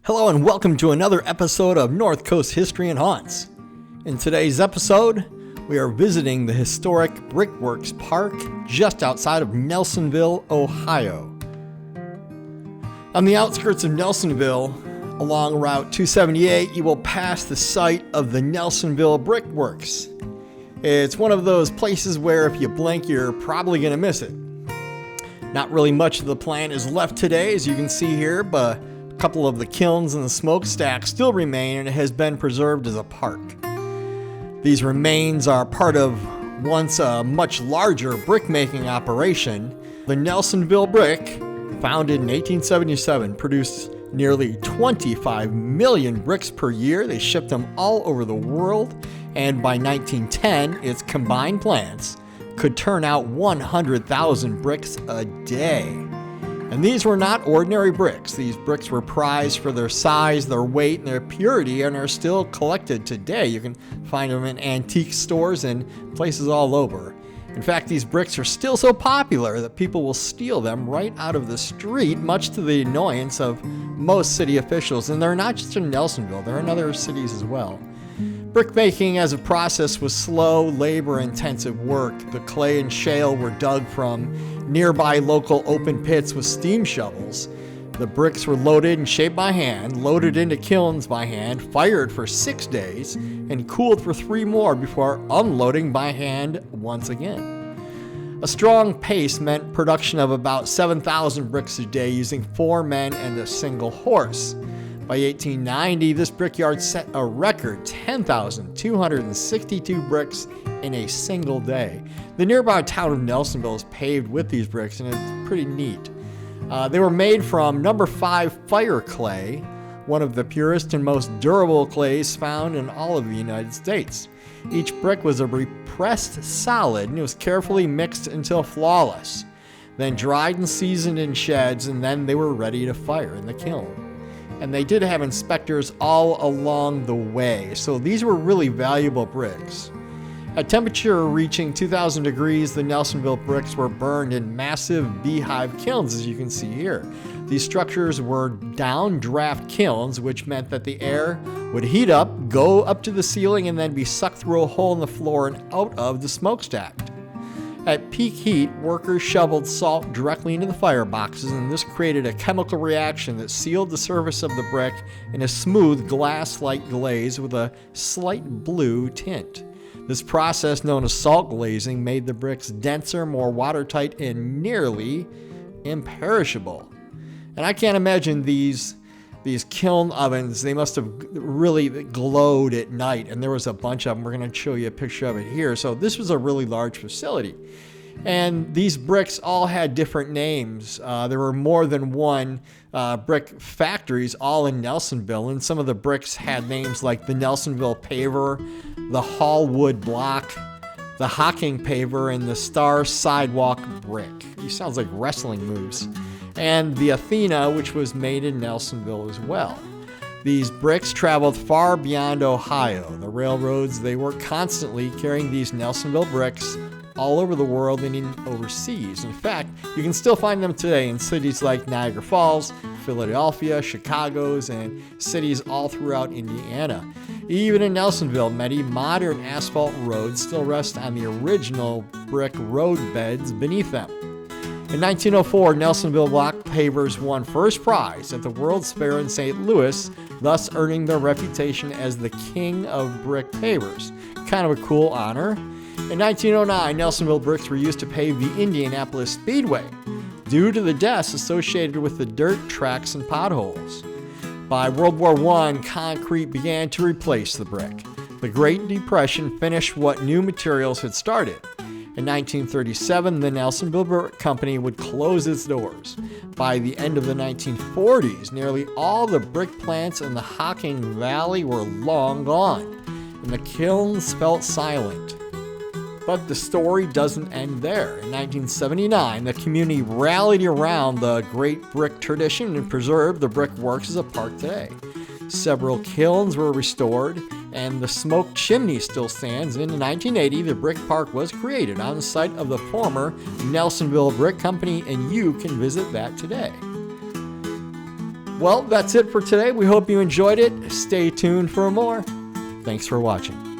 Hello and welcome to another episode of North Coast History and Haunts. In today's episode, we are visiting the historic Brickworks Park just outside of Nelsonville, Ohio. On the outskirts of Nelsonville, along Route 278, you will pass the site of the Nelsonville Brickworks. It's one of those places where if you blink, you're probably going to miss it. Not really much of the plant is left today, as you can see here, but a couple of the kilns and the smokestacks still remain, and it has been preserved as a park. These remains are part of once a much larger brick-making operation. The Nelsonville Brick, founded in 1877, produced nearly 25 million bricks per year. They shipped them all over the world, and by 1910, its combined plants could turn out 100,000 bricks a day. And these were not ordinary bricks. These bricks were prized for their size, their weight, and their purity, and are still collected today. You can find them in antique stores and places all over. In fact, these bricks are still so popular that people will steal them right out of the street, much to the annoyance of most city officials. And they're not just in Nelsonville, they're in other cities as well. Brickmaking as a process was slow, labor-intensive work. The clay and shale were dug from nearby local open pits with steam shovels. The bricks were loaded and shaped by hand, loaded into kilns by hand, fired for 6 days, and cooled for 3 more before unloading by hand once again. A strong pace meant production of about 7,000 bricks a day using 4 men and a single horse. By 1890, this brickyard set a record 10,262 bricks in a single day. The nearby town of Nelsonville is paved with these bricks, and it's pretty neat. They were made from number 5 fire clay, one of the purest and most durable clays found in all of the United States. Each brick was a repressed solid, and it was carefully mixed until flawless, then dried and seasoned in sheds, and then they were ready to fire in the kiln. And they did have inspectors all along the way, so these were really valuable bricks. At temperature reaching 2,000 degrees, the Nelsonville bricks were burned in massive beehive kilns, as you can see here. These structures were downdraft kilns, which meant that the air would heat up, go up to the ceiling, and then be sucked through a hole in the floor and out of the smokestack. At peak heat, workers shoveled salt directly into the fireboxes, and this created a chemical reaction that sealed the surface of the brick in a smooth glass-like glaze with a slight blue tint. This process, known as salt glazing, made the bricks denser, more watertight, and nearly imperishable. And I can't imagine these kiln ovens, they must have really glowed at night, and there was a bunch of them. We're going to show you a picture of it here. So this was a really large facility. And these bricks all had different names. There were more than one brick factories all in Nelsonville, and some of the bricks had names like the Nelsonville Paver, the Hallwood Block, the Hocking Paver, and the Star Sidewalk Brick. These sounds like wrestling moves. And the Athena, which was made in Nelsonville as well. These bricks traveled far beyond Ohio. The railroads, they worked constantly carrying these Nelsonville bricks all over the world and even overseas. In fact, you can still find them today in cities like Niagara Falls, Philadelphia, Chicago's, and cities all throughout Indiana. Even in Nelsonville, many modern asphalt roads still rest on the original brick road beds beneath them. In 1904, Nelsonville block pavers won first prize at the World's Fair in St. Louis, thus earning their reputation as the king of brick pavers. Kind of a cool honor. In 1909, Nelsonville bricks were used to pave the Indianapolis Speedway due to the deaths associated with the dirt tracks and potholes. By World War I, concrete began to replace the brick. The Great Depression finished what new materials had started. In 1937, the Nelsonville Brick Company would close its doors. By the end of the 1940s, nearly all the brick plants in the Hocking Valley were long gone, and the kilns felt silent. But the story doesn't end there. In 1979, the community rallied around the great brick tradition and preserved the Brickworks as a park today. Several kilns were restored, and the smoke chimney still stands. In 1980, the Brick Park was created on the site of the former Nelsonville Brick Company, and you can visit that today. Well, that's it for today. We hope you enjoyed it. Stay tuned for more. Thanks for watching.